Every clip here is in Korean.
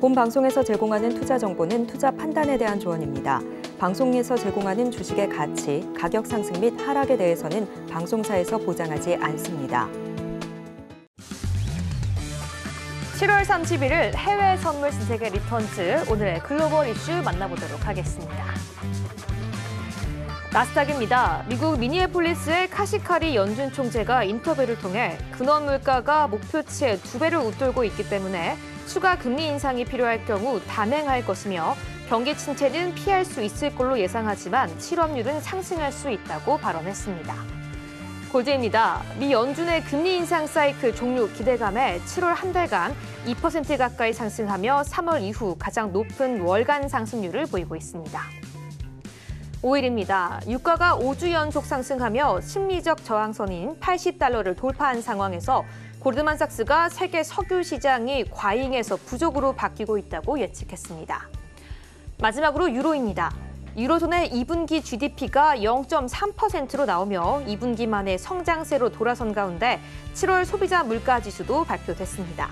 본 방송에서 제공하는 투자 정보는 투자 판단에 대한 조언입니다. 방송에서 제공하는 주식의 가치, 가격 상승 및 하락에 대해서는 방송사에서 보장하지 않습니다. 7월 31일 해외 선물 신세계 리턴즈, 오늘의 글로벌 이슈 만나보도록 하겠습니다. 나스닥입니다. 미국 미니애폴리스의 카시카리 연준 총재가 인터뷰를 통해 근원 물가가 목표치의 2배를 웃돌고 있기 때문에 추가 금리 인상이 필요할 경우 단행할 것이며 경기 침체는 피할 수 있을 걸로 예상하지만 실업률은 상승할 수 있다고 발언했습니다. 골드입니다. 미 연준의 금리 인상 사이클 종료 기대감에 7월 한 달간 2% 가까이 상승하며 3월 이후 가장 높은 월간 상승률을 보이고 있습니다. 오일입니다. 유가가 5주 연속 상승하며 심리적 저항선인 80달러를 돌파한 상황에서 골드만삭스가 세계 석유 시장이 과잉에서 부족으로 바뀌고 있다고 예측했습니다. 마지막으로 유로입니다. 유로존의 2분기 GDP가 0.3%로 나오며 2분기 만에 성장세로 돌아선 가운데 7월 소비자 물가지수도 발표됐습니다.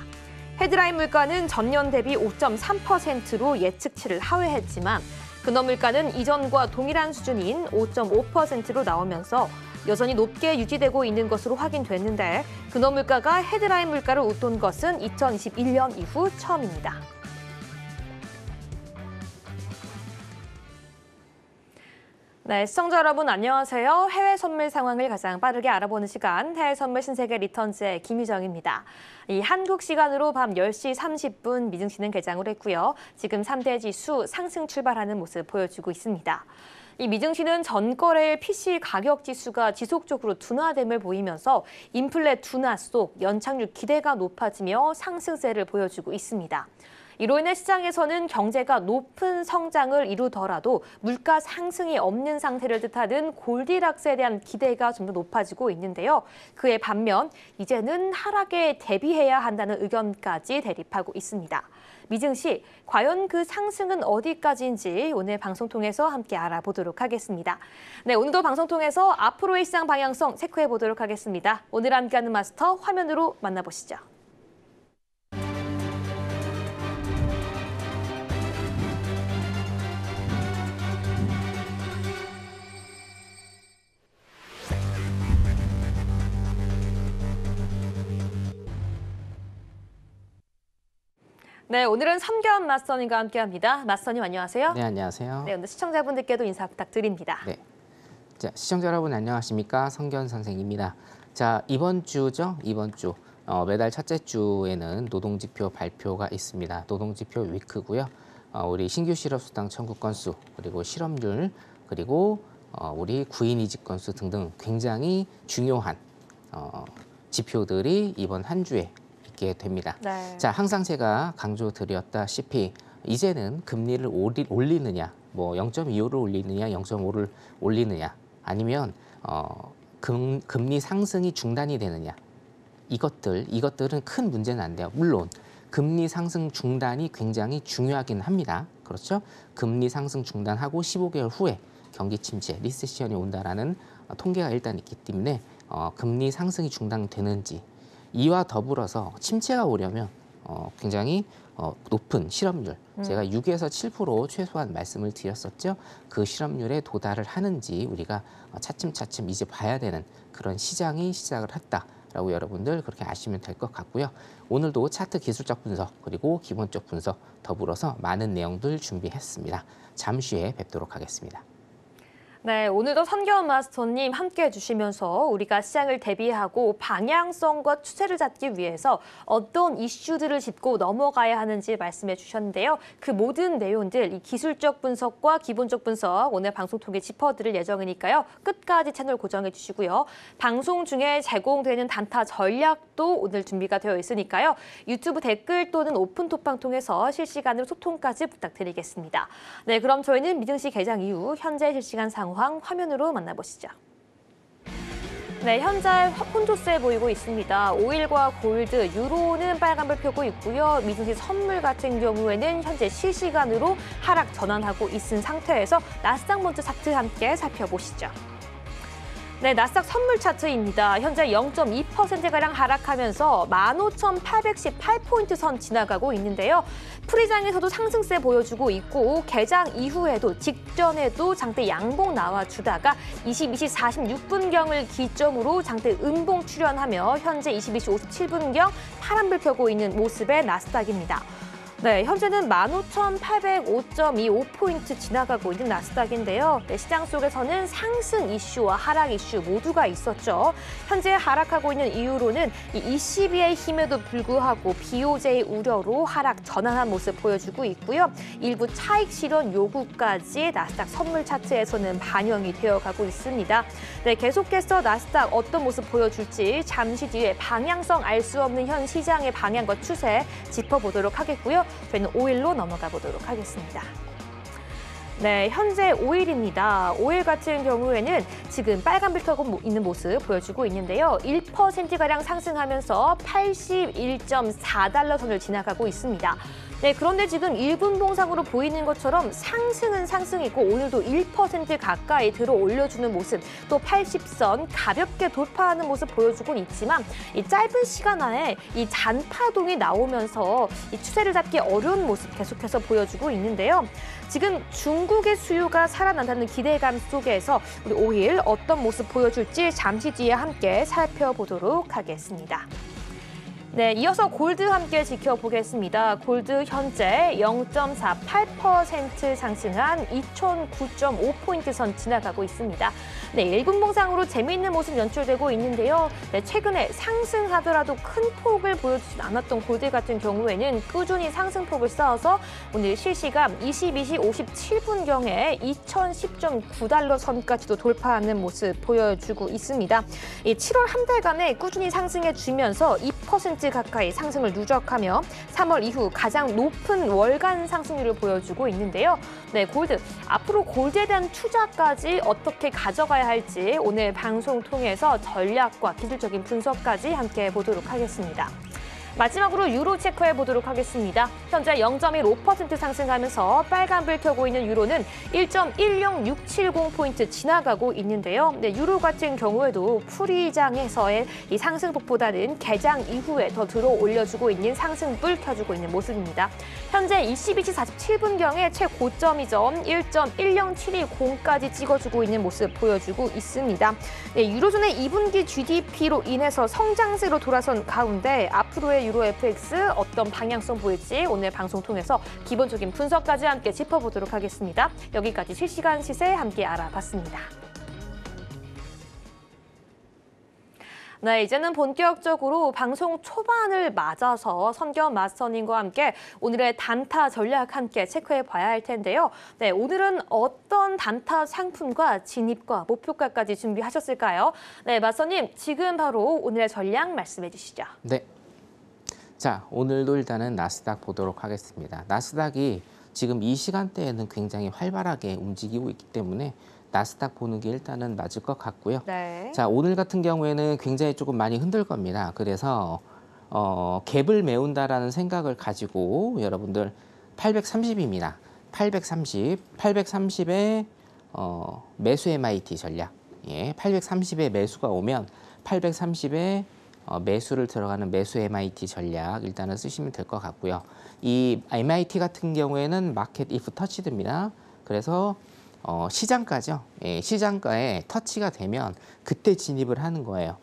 헤드라인 물가는 전년 대비 5.3%로 예측치를 하회했지만 근원 물가는 이전과 동일한 수준인 5.5%로 나오면서 여전히 높게 유지되고 있는 것으로 확인됐는데 근원 물가가 헤드라인 물가를 웃돈 것은 2021년 이후 처음입니다. 네, 시청자 여러분 안녕하세요. 해외 선물 상황을 가장 빠르게 알아보는 시간, 해외 선물 신세계 리턴즈의 김유정입니다. 이 한국 시간으로 밤 10시 30분 미증시는 개장을 했고요. 지금 3대 지수 상승 출발하는 모습 보여주고 있습니다. 이 미증시는 전거래일 PC 가격 지수가 지속적으로 둔화됨을 보이면서 인플레 둔화 속 연착륙 기대가 높아지며 상승세를 보여주고 있습니다. 이로 인해 시장에서는 경제가 높은 성장을 이루더라도 물가 상승이 없는 상태를 뜻하는 골디락스에 대한 기대가 좀 더 높아지고 있는데요. 그에 반면 이제는 하락에 대비해야 한다는 의견까지 대립하고 있습니다. 미증시, 과연 그 상승은 어디까지인지 오늘 방송 통해서 함께 알아보도록 하겠습니다. 네, 오늘도 방송 통해서 앞으로의 시장 방향성 체크해 보도록 하겠습니다. 오늘 함께하는 마스터 화면으로 만나보시죠. 네, 오늘은 선견 맞선님과 함께합니다. 맞선님 안녕하세요. 네, 안녕하세요. 네, 오늘 시청자분들께도 인사 부탁드립니다. 네, 자, 시청자 여러분 안녕하십니까? 선견 선생입니다. 자, 이번 주죠. 이번 주 매달 첫째 주에는 노동지표 발표가 있습니다. 노동지표 위크고요. 우리 신규 실업수당 청구 건수, 그리고 실업률, 그리고 우리 구인 이직 건수 등등 굉장히 중요한 지표들이 이번 한 주에 있게 됩니다. 네. 자, 항상 제가 강조드렸다시피 이제는 금리를 올리느냐, 뭐 0.25를 올리느냐, 0.5를 올리느냐, 아니면 금리 상승이 중단이 되느냐, 이것들은 큰 문제는 안 돼요. 물론 금리 상승 중단이 굉장히 중요하긴 합니다. 그렇죠? 금리 상승 중단하고 15개월 후에 경기 침체, 리세션이 온다라는 통계가 일단 있기 때문에 금리 상승이 중단되는지, 이와 더불어서 침체가 오려면 굉장히 높은 실업률, 제가 6에서 7% 최소한 말씀을 드렸었죠. 그 실업률에 도달을 하는지 우리가 차츰차츰 이제 봐야 되는 그런 시장이 시작을 했다라고 여러분들 그렇게 아시면 될 것 같고요. 오늘도 차트 기술적 분석 그리고 기본적 분석 더불어서 많은 내용들 준비했습니다. 잠시 후에 뵙도록 하겠습니다. 네, 오늘도 선견 마스터님 함께 해주시면서 우리가 시장을 대비하고 방향성과 추세를 잡기 위해서 어떤 이슈들을 짚고 넘어가야 하는지 말씀해 주셨는데요. 그 모든 내용들, 이 기술적 분석과 기본적 분석 오늘 방송 통해 짚어드릴 예정이니까요. 끝까지 채널 고정해 주시고요. 방송 중에 제공되는 단타 전략도 오늘 준비가 되어 있으니까요. 유튜브 댓글 또는 오픈톡방 통해서 실시간으로 소통까지 부탁드리겠습니다. 네, 그럼 저희는 미증시 개장 이후 현재 실시간 상황 화면으로 만나보시죠. 네, 현재 혼조세 보이고 있습니다. 오일과 골드, 유로는 빨간불 펴고 있고요. 미증시 선물 같은 경우에는 현재 실시간으로 하락 전환하고 있는 상태에서 나스닥 먼저 차트 함께 살펴보시죠. 네, 나스닥 선물 차트입니다. 현재 0.2%가량 하락하면서 15,818포인트 선 지나가고 있는데요. 프리장에서도 상승세 보여주고 있고 개장 이후에도 직전에도 장대 양봉 나와주다가 22시 46분경을 기점으로 장대 음봉 출현하며 현재 22시 57분경 파란불 펴고 있는 모습의 나스닥입니다. 네, 현재는 15,805.25포인트 지나가고 있는 나스닥인데요. 네, 시장 속에서는 상승 이슈와 하락 이슈 모두가 있었죠. 현재 하락하고 있는 이유로는 이 ECB의 힘에도 불구하고 BOJ의 우려로 하락 전환한 모습 보여주고 있고요. 일부 차익 실현 요구까지 나스닥 선물 차트에서는 반영이 되어가고 있습니다. 네, 계속해서 나스닥 어떤 모습 보여줄지 잠시 뒤에 방향성 알 수 없는 현 시장의 방향과 추세 짚어보도록 하겠고요. 저희는 5일로 넘어가 보도록 하겠습니다. 네, 현재 5일입니다. 5일 같은 경우에는 지금 빨간불 켜고 있는 모습 보여주고 있는데요. 1%가량 상승하면서 81.4달러 선을 지나가고 있습니다. 네, 그런데 지금 1분봉상으로 보이는 것처럼 상승은 상승이고 오늘도 1% 가까이 들어 올려주는 모습, 또 80선 가볍게 돌파하는 모습 보여주곤 있지만 이 짧은 시간 안에 이 잔파동이 나오면서 이 추세를 잡기 어려운 모습 계속해서 보여주고 있는데요. 지금 중국의 수요가 살아난다는 기대감 속에서 우리 5일 어떤 모습 보여줄지 잠시 뒤에 함께 살펴보도록 하겠습니다. 네, 이어서 골드 함께 지켜보겠습니다. 골드 현재 0.48% 상승한 2009.5포인트 선 지나가고 있습니다. 네, 1분봉상으로 재미있는 모습 연출되고 있는데요. 네, 최근에 상승하더라도 큰 폭을 보여주지 않았던 골드 같은 경우에는 꾸준히 상승폭을 쌓아서 오늘 실시간 22시 57분경에 2010.9달러 선까지도 돌파하는 모습 보여주고 있습니다. 이 7월 한 달간에 꾸준히 상승해주면서 2% 가까이 상승을 누적하며 3월 이후 가장 높은 월간 상승률을 보여주고 있는데요. 네, 골드. 앞으로 골드에 대한 투자까지 어떻게 가져가야 할지 오늘 방송 통해서 전략과 기술적인 분석까지 함께 보도록 하겠습니다. 마지막으로 유로 체크해 보도록 하겠습니다. 현재 0.15% 상승하면서 빨간불 켜고 있는 유로는 1.10670포인트 지나가고 있는데요. 네, 유로 같은 경우에도 프리장에서의 이 상승폭보다는 개장 이후에 더 들어 올려주고 있는 상승불 켜주고 있는 모습입니다. 현재 22시 47분경에 최고점이죠. 1.10710까지 찍어주고 있는 모습 보여주고 있습니다. 네, 유로존의 2분기 GDP로 인해서 성장세로 돌아선 가운데 앞으로의 유로 FX 어떤 방향성 보일지 오늘 방송 통해서 기본적인 분석까지 함께 짚어보도록 하겠습니다. 여기까지 실시간 시세 함께 알아봤습니다. 네, 이제는 본격적으로 방송 초반을 맞아서 선겸 마스터님과 함께 오늘의 단타 전략 함께 체크해 봐야 할 텐데요. 네, 오늘은 어떤 단타 상품과 진입과 목표가까지 준비하셨을까요? 네, 마스터님, 지금 바로 오늘의 전략 말씀해 주시죠. 네. 자, 오늘도 일단은 나스닥 보도록 하겠습니다. 나스닥이 지금 이 시간대에는 굉장히 활발하게 움직이고 있기 때문에 나스닥 보는 게 일단은 맞을 것 같고요. 네. 자, 오늘 같은 경우에는 굉장히 조금 많이 흔들 겁니다. 그래서 갭을 메운다라는 생각을 가지고 여러분들 830입니다. 830에 매수 MIT 전략. 예, 830에 매수가 오면 830에 매수를 들어가는 매수 MIT 전략 일단은 쓰시면 될 것 같고요. 이 MIT 같은 경우에는 마켓 if 터치드입니다. 그래서 시장가죠. 예, 시장가에 터치가 되면 그때 진입을 하는 거예요.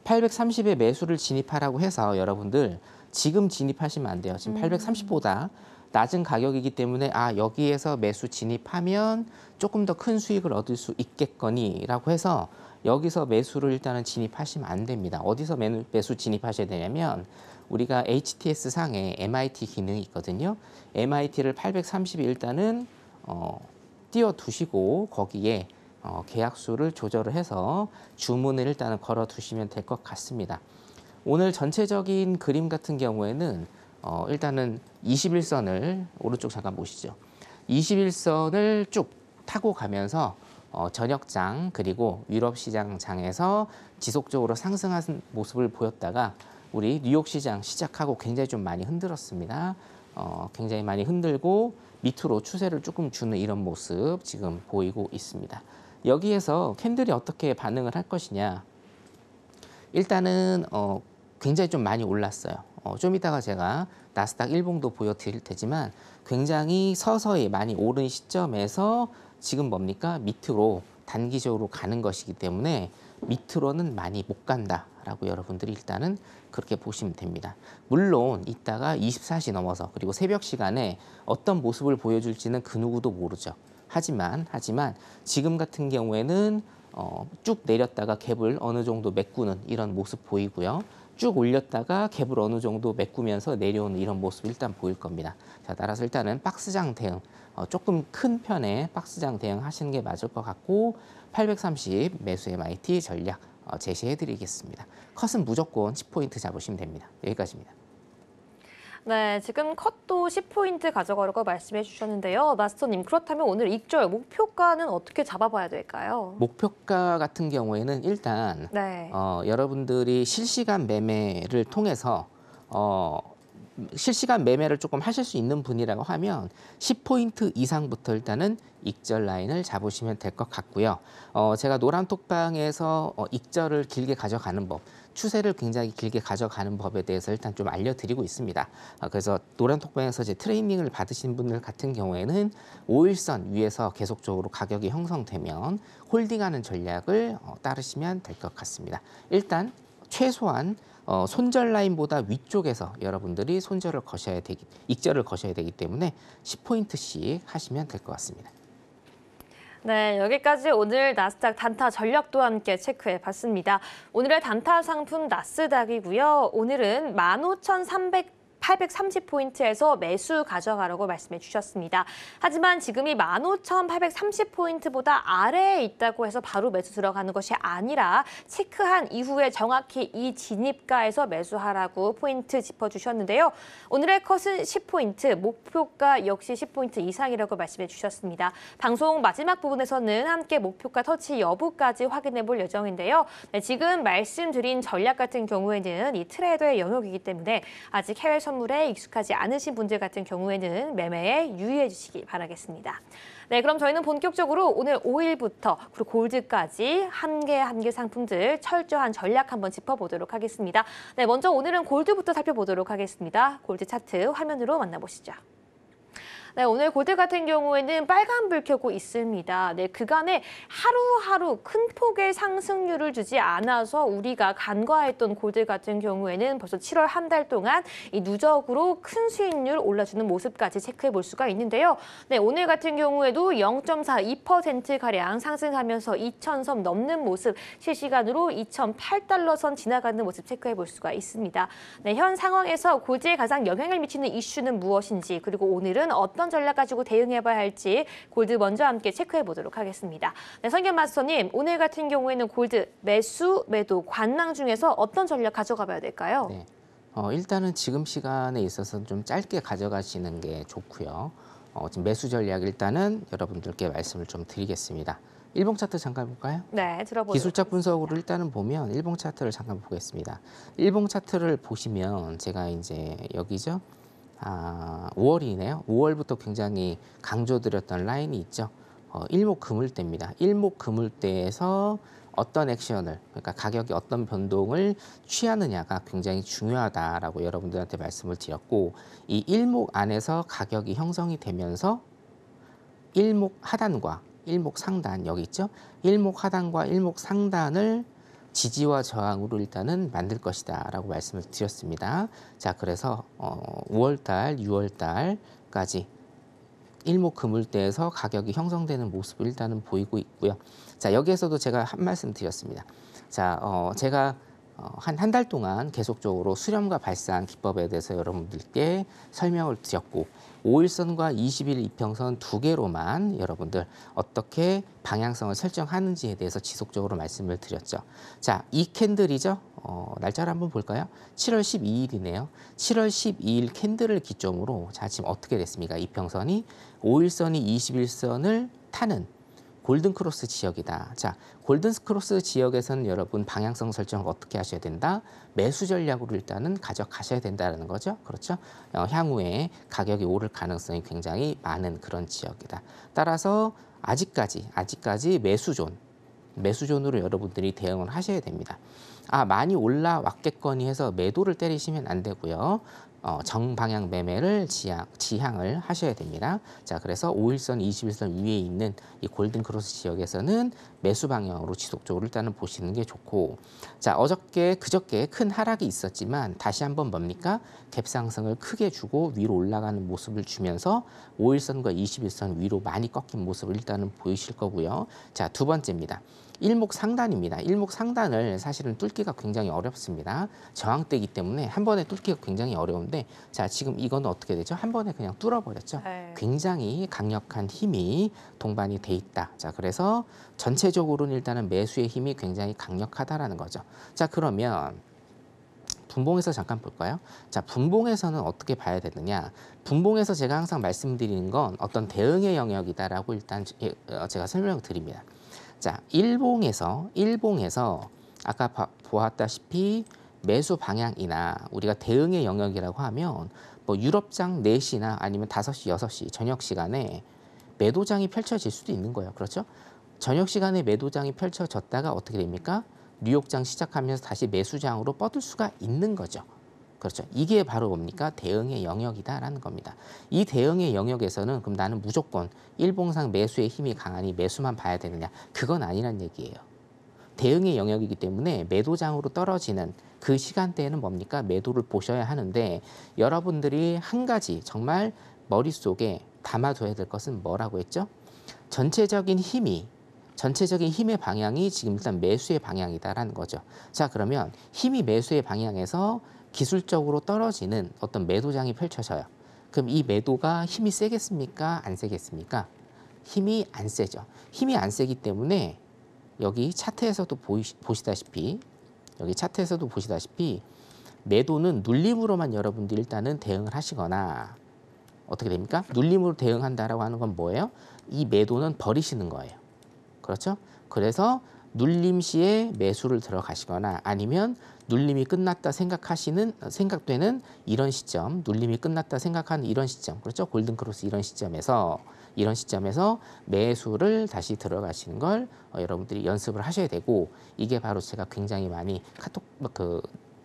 830에 매수를 진입하라고 해서 여러분들 지금 진입하시면 안 돼요. 지금 830보다 낮은 가격이기 때문에 여기에서 매수 진입하면 조금 더 큰 수익을 얻을 수 있겠거니라고 해서 여기서 매수를 일단은 진입하시면 안 됩니다. 어디서 매수 진입하셔야 되냐면 우리가 HTS 상에 MIT 기능이 있거든요. MIT를 830에 일단은 띄워두시고 거기에 계약수를 조절을 해서 주문을 일단은 걸어두시면 될 것 같습니다. 오늘 전체적인 그림 같은 경우에는 일단은 21선을 오른쪽 잠깐 보시죠. 21선을 쭉 타고 가면서 저녁장 그리고 유럽 시장 장에서 지속적으로 상승하는 모습을 보였다가 우리 뉴욕 시장 시작하고 굉장히 좀 많이 흔들었습니다. 굉장히 많이 흔들고 밑으로 추세를 조금 주는 이런 모습 지금 보이고 있습니다. 여기에서 캔들이 어떻게 반응을 할 것이냐. 일단은 굉장히 좀 많이 올랐어요. 좀 이따가 제가 나스닥 일봉도 보여드릴 테지만 굉장히 서서히 많이 오른 시점에서 지금 뭡니까? 밑으로 단기적으로 가는 것이기 때문에 밑으로는 많이 못 간다라고 여러분들이 일단은 그렇게 보시면 됩니다. 물론 이따가 24시 넘어서 그리고 새벽 시간에 어떤 모습을 보여줄지는 그 누구도 모르죠. 하지만 지금 같은 경우에는 쭉 내렸다가 갭을 어느 정도 메꾸는 이런 모습 보이고요. 쭉 올렸다가 갭을 어느 정도 메꾸면서 내려오는 이런 모습 일단 보일 겁니다. 자, 따라서 일단은 박스장 대응, 조금 큰 편의 박스장 대응 하시는 게 맞을 것 같고 830 매수 MIT 전략 제시해 드리겠습니다. 컷은 무조건 10포인트 잡으시면 됩니다. 여기까지입니다. 네, 지금 컷도 10포인트 가져가라고 말씀해 주셨는데요. 마스터님, 그렇다면 오늘 익절 목표가는 어떻게 잡아봐야 될까요? 목표가 같은 경우에는 일단 네. 여러분들이 실시간 매매를 통해서 실시간 매매를 조금 하실 수 있는 분이라고 하면 10포인트 이상부터 일단은 익절 라인을 잡으시면 될 것 같고요. 제가 노란톡방에서 익절을 길게 가져가는 법, 추세를 굉장히 길게 가져가는 법에 대해서 일단 좀 알려드리고 있습니다. 그래서 노란톡방에서 제 트레이닝을 받으신 분들 같은 경우에는 5일선 위에서 계속적으로 가격이 형성되면 홀딩하는 전략을 따르시면 될 것 같습니다. 일단 최소한 손절 라인보다 위쪽에서 여러분들이 익절을 거셔야 되기 때문에 10포인트씩 하시면 될 것 같습니다. 네, 여기까지 오늘 나스닥 단타 전략도 함께 체크해 봤습니다. 오늘의 단타 상품 나스닥이고요. 오늘은 15,830포인트에서 매수 가져가라고 말씀해 주셨습니다. 하지만 지금이 15,830포인트보다 아래에 있다고 해서 바로 매수 들어가는 것이 아니라 체크한 이후에 정확히 이 진입가에서 매수하라고 포인트 짚어주셨는데요. 오늘의 컷은 10포인트, 목표가 역시 10포인트 이상이라고 말씀해 주셨습니다. 방송 마지막 부분에서는 함께 목표가 터치 여부까지 확인해 볼 예정인데요. 네, 지금 말씀드린 전략 같은 경우에는 이 트레이더의 영역이기 때문에 아직 해외 선물에 익숙하지 않으신 분들 같은 경우에는 매매에 유의해 주시기 바라겠습니다. 네, 그럼 저희는 본격적으로 오늘 5일부터 그리고 골드까지 한 개 상품들 철저한 전략 한번 짚어보도록 하겠습니다. 네, 먼저 오늘은 골드부터 살펴보도록 하겠습니다. 골드 차트 화면으로 만나보시죠. 네, 오늘 골드 같은 경우에는 빨간불 켜고 있습니다. 네, 그간에 하루하루 큰 폭의 상승률을 주지 않아서 우리가 간과했던 골드 같은 경우에는 벌써 7월 한 달 동안 이 누적으로 큰 수익률 올라주는 모습까지 체크해 볼 수가 있는데요. 네, 오늘 같은 경우에도 0.42%가량 상승하면서 2,000선 넘는 모습, 실시간으로 2,008달러 선 지나가는 모습 체크해 볼 수가 있습니다. 네, 현 상황에서 골드에 가장 영향을 미치는 이슈는 무엇인지, 그리고 오늘은 어떤 전략 가지고 대응해봐야 할지 골드 먼저 함께 체크해 보도록 하겠습니다. 네, 성견 마스터님, 오늘 같은 경우에는 골드 매수, 매도, 관망 중에서 어떤 전략 가져가 봐야 될까요? 네. 일단은 지금 시간에 있어서 좀 짧게 가져가시는 게 좋고요. 지금 매수 전략 일단은 여러분들께 말씀을 좀 드리겠습니다. 일봉 차트 잠깐 볼까요? 네, 들어보도록 기술적 분석으로 일단은 보면 일봉 차트를 잠깐 보겠습니다. 일봉 차트를 보시면 제가 이제 여기죠. 5월이네요. 5월부터 굉장히 강조드렸던 라인이 있죠. 일목금을대입니다. 일목금을대에서 어떤 액션을, 그러니까 가격이 어떤 변동을 취하느냐가 굉장히 중요하다라고 여러분들한테 말씀을 드렸고, 이 일목 안에서 가격이 형성이 되면서 일목 하단과 일목 상단, 여기 있죠. 일목 하단과 일목 상단을 지지와 저항으로 일단은 만들 것이다 라고 말씀을 드렸습니다. 자, 그래서 5월달, 6월달까지 일목금을대에서 가격이 형성되는 모습을 일단은 보이고 있고요. 자, 여기에서도 제가 한 말씀 드렸습니다. 자, 제가 한 달 동안 계속적으로 수렴과 발산 기법에 대해서 여러분들께 설명을 드렸고, 5일선과 20일 이평선 두 개로만 여러분들 어떻게 방향성을 설정하는지에 대해서 지속적으로 말씀을 드렸죠. 자, 이 캔들이죠. 날짜를 한번 볼까요? 7월 12일이네요. 7월 12일 캔들을 기점으로 자, 지금 어떻게 됐습니까? 이평선이 5일선이 21선을 타는 골든크로스 지역이다. 자, 골든크로스 지역에서는 여러분 방향성 설정을 어떻게 하셔야 된다? 매수 전략으로 일단은 가져가셔야 된다는 거죠. 그렇죠? 향후에 가격이 오를 가능성이 굉장히 많은 그런 지역이다. 따라서 아직까지 매수존으로 여러분들이 대응을 하셔야 됩니다. 많이 올라왔겠거니 해서 매도를 때리시면 안 되고요. 정방향 매매를 지향을 하셔야 됩니다. 자, 그래서 5일선, 21선 위에 있는 이 골든 크로스 지역에서는 매수 방향으로 지속적으로 일단은 보시는 게 좋고, 자, 그저께 큰 하락이 있었지만 다시 한번 뭡니까? 갭 상승을 크게 주고 위로 올라가는 모습을 주면서 5일선과 21선 위로 많이 꺾인 모습을 일단은 보이실 거고요. 자, 두 번째입니다. 일목상단입니다. 일목상단을 사실은 뚫기가 굉장히 어렵습니다. 저항대이기 때문에 한 번에 뚫기가 굉장히 어려운데, 자, 지금 이거는 어떻게 되죠? 한 번에 그냥 뚫어버렸죠. 네. 굉장히 강력한 힘이 동반이 돼 있다. 자, 그래서 전체적으로는 일단은 매수의 힘이 굉장히 강력하다라는 거죠. 자, 그러면 분봉에서 잠깐 볼까요? 자, 분봉에서는 어떻게 봐야 되느냐? 분봉에서 제가 항상 말씀드리는 건 어떤 대응의 영역이다라고 일단 제가 설명을 드립니다. 자, 일봉에서 아까 보았다시피 매수 방향이나 우리가 대응의 영역이라고 하면 뭐 유럽장 4시나 아니면 5시, 6시 저녁 시간에 매도장이 펼쳐질 수도 있는 거예요. 그렇죠? 저녁 시간에 매도장이 펼쳐졌다가 어떻게 됩니까? 뉴욕장 시작하면서 다시 매수장으로 뻗을 수가 있는 거죠. 그렇죠. 이게 바로 뭡니까? 대응의 영역이다라는 겁니다. 이 대응의 영역에서는 그럼 나는 무조건 일봉상 매수의 힘이 강하니 매수만 봐야 되느냐? 그건 아니란 얘기예요. 대응의 영역이기 때문에 매도장으로 떨어지는 그 시간대에는 뭡니까? 매도를 보셔야 하는데, 여러분들이 한 가지 정말 머릿속에 담아둬야 될 것은 뭐라고 했죠? 전체적인 힘의 방향이 지금 일단 매수의 방향이다라는 거죠. 자, 그러면 힘이 매수의 방향에서 기술적으로 떨어지는 어떤 매도장이 펼쳐져요. 그럼 이 매도가 힘이 세겠습니까? 안 세겠습니까? 힘이 안 세죠. 힘이 안 세기 때문에 여기 차트에서도 보시다시피 매도는 눌림으로만 여러분들이 일단은 대응을 하시거나, 어떻게 됩니까? 눌림으로 대응한다라고 하는 건 뭐예요? 이 매도는 버리시는 거예요. 그렇죠? 그래서 눌림 시에 매수를 들어가시거나, 아니면 눌림이 끝났다 생각되는 이런 시점, 눌림이 끝났다 생각하는 이런 시점, 그렇죠? 골든크로스 이런 시점에서 매수를 다시 들어가시는 걸 여러분들이 연습을 하셔야 되고, 이게 바로 제가 굉장히 많이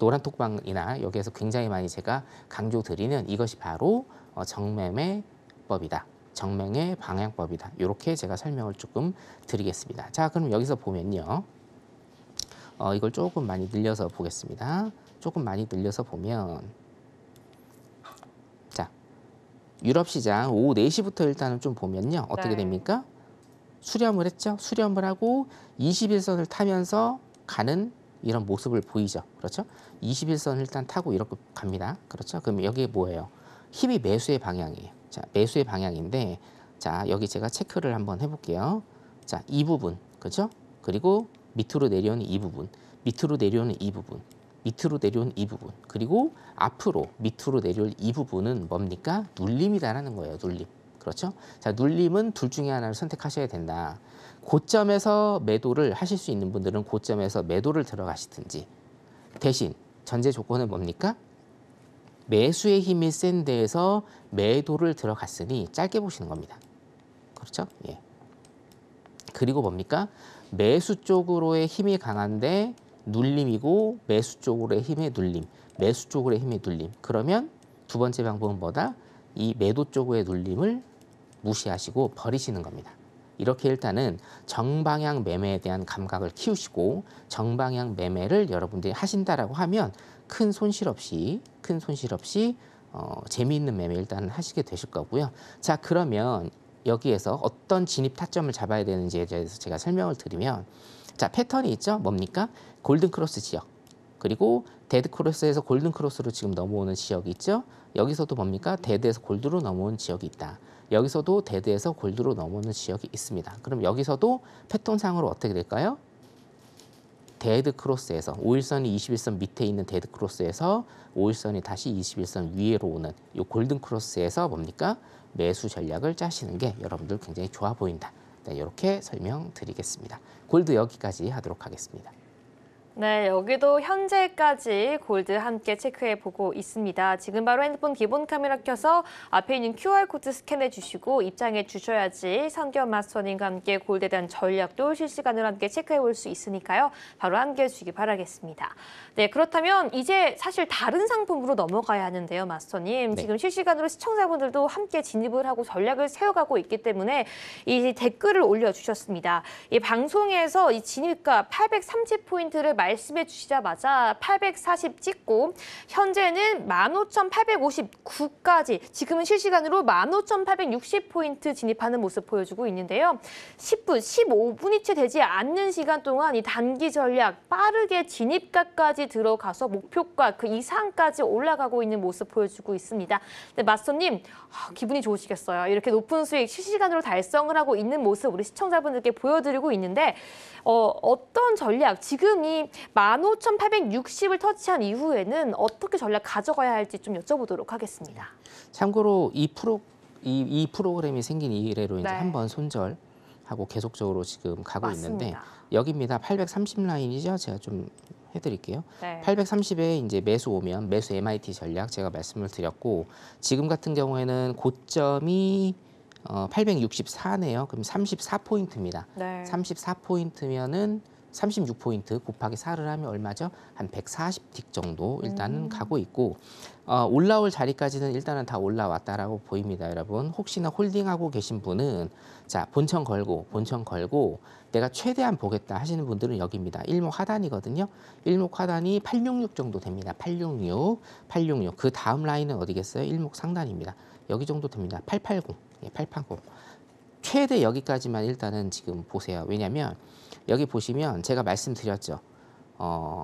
노란톡방이나 여기에서 굉장히 많이 제가 강조드리는 이것이 바로 정매매법이다. 정매매 방향법이다. 이렇게 제가 설명을 조금 드리겠습니다. 자, 그럼 여기서 보면요. 이걸 조금 많이 늘려서 보겠습니다. 조금 많이 늘려서 보면, 자, 유럽 시장 오후 4시부터 일단은 좀 보면요. 어떻게 됩니까? 수렴을 했죠. 수렴을 하고 21선을 타면서 가는 이런 모습을 보이죠. 그렇죠? 21선을 일단 타고 이렇게 갑니다. 그렇죠? 그럼 여기에 뭐예요? 힘이 매수의 방향이에요. 자, 매수의 방향인데, 자, 여기 제가 체크를 한번 해볼게요. 자, 이 부분, 그죠? 그리고 밑으로 내려오는 이 부분, 밑으로 내려오는 이 부분, 밑으로 내려오는 이 부분, 그리고 앞으로 밑으로 내려올 이 부분은 뭡니까? 눌림이다라는 거예요. 눌림. 그렇죠? 자, 눌림은 둘 중에 하나를 선택하셔야 된다. 고점에서 매도를 하실 수 있는 분들은 고점에서 매도를 들어가시든지, 대신 전제 조건은 뭡니까? 매수의 힘이 센 데에서 매도를 들어갔으니 짧게 보시는 겁니다. 그렇죠? 예. 그리고 뭡니까? 매수 쪽으로의 힘이 강한데 눌림이고, 매수 쪽으로의 힘의 눌림, 매수 쪽으로의 힘의 눌림. 그러면 두 번째 방법은 뭐다? 이 매도 쪽의 눌림을 무시하시고 버리시는 겁니다. 이렇게 일단은 정방향 매매에 대한 감각을 키우시고, 정방향 매매를 여러분들이 하신다라고 하면 큰 손실 없이 재미있는 매매 일단 하시게 되실 거고요. 자, 그러면 여기에서 어떤 진입 타점을 잡아야 되는지에 대해서 제가 설명을 드리면, 자, 패턴이 있죠. 뭡니까? 골든크로스 지역, 그리고 데드크로스에서 골든크로스로 지금 넘어오는 지역이 있죠. 여기서도 뭡니까? 데드에서 골드로 넘어오는 지역이 있다. 여기서도 데드에서 골드로 넘어오는 지역이 있습니다. 그럼 여기서도 패턴상으로 어떻게 될까요? 데드크로스에서 5일선이 21선 밑에 있는 데드크로스에서 5일선이 다시 21선 위로 오는 이 골든크로스에서 뭡니까? 매수 전략을 짜시는 게 여러분들 굉장히 좋아 보인다. 네, 이렇게 설명드리겠습니다. 골드 여기까지 하도록 하겠습니다. 네, 여기도 현재까지 골드 함께 체크해 보고 있습니다. 지금 바로 핸드폰 기본 카메라 켜서 앞에 있는 QR코드 스캔해 주시고 입장해 주셔야지 선겸 마스터님과 함께 골드에 대한 전략도 실시간으로 함께 체크해 볼 수 있으니까요. 바로 함께 해주시기 바라겠습니다. 네, 그렇다면 이제 사실 다른 상품으로 넘어가야 하는데요, 마스터님. 네. 지금 실시간으로 시청자분들도 함께 진입을 하고 전략을 세워가고 있기 때문에 이 댓글을 올려주셨습니다. 이 방송에서 이 진입가 830포인트를 말씀해 주시자마자 840 찍고 현재는 15,859까지 지금은 실시간으로 15,860포인트 진입하는 모습 보여주고 있는데요. 10분, 15분이 채 되지 않는 시간 동안 이 단기 전략 빠르게 진입가까지 들어가서 목표가 그 이상까지 올라가고 있는 모습 보여주고 있습니다. 네, 마스터님 기분이 좋으시겠어요. 이렇게 높은 수익 실시간으로 달성을 하고 있는 모습 우리 시청자분들께 보여드리고 있는데 어떤 전략, 지금 이 15,860을 터치한 이후에는 어떻게 전략 가져가야 할지 좀 여쭤보도록 하겠습니다. 참고로 이 프로그램이 생긴 이래로 이제 네. 한번 손절하고 계속적으로 지금 가고 맞습니다. 있는데 여기입니다. 830 라인이죠. 제가 좀 해드릴게요. 네. 830에 이제 매수 오면 매수 MIT 전략 제가 말씀을 드렸고 지금 같은 경우에는 고점이 864네요. 그럼 34포인트입니다. 네. 34포인트면은 36포인트 곱하기 4를 하면 얼마죠? 한 140틱 정도 일단은 가고 있고 올라올 자리까지는 일단은 다 올라왔다라고 보입니다, 여러분. 혹시나 홀딩하고 계신 분은 자 본천 걸고 내가 최대한 보겠다 하시는 분들은 여기입니다. 일목 하단이거든요. 일목 하단이 866 정도 됩니다. 866. 그 다음 라인은 어디겠어요? 일목 상단입니다. 여기 정도 됩니다. 880. 예, 880. 최대 여기까지만 일단은 지금 보세요. 왜냐하면 여기 보시면 제가 말씀드렸죠.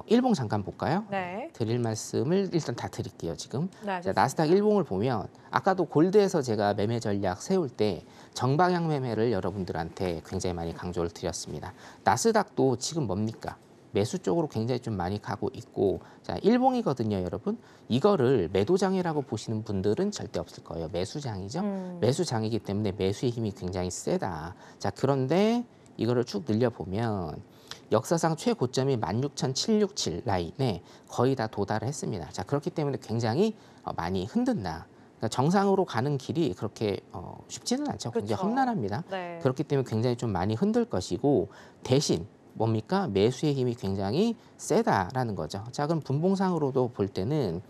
일봉 잠깐 볼까요? 네. 드릴 말씀을 일단 다 드릴게요. 지금 네, 자, 나스닥 일봉을 보면 아까도 골드에서 제가 매매 전략 세울 때 정방향 매매를 여러분들한테 굉장히 많이 강조를 드렸습니다. 나스닥도 지금 뭡니까? 매수 쪽으로 굉장히 좀 많이 가고 있고 자 일봉이거든요, 여러분. 이거를 매도장이라고 보시는 분들은 절대 없을 거예요. 매수장이죠. 매수장이기 때문에 매수의 힘이 굉장히 세다. 자 그런데 이거를 쭉 늘려보면 역사상 최고점이 16,767 라인에 거의 다 도달을 했습니다. 자 그렇기 때문에 굉장히 많이 흔든다. 그러니까 정상으로 가는 길이 그렇게 쉽지는 않죠. 굉장히 그렇죠. 험난합니다. 네. 그렇기 때문에 굉장히 좀 많이 흔들 것이고 대신 뭡니까? 매수의 힘이 굉장히 세다라는 거죠. 자, 그럼 분봉상으로 볼 때는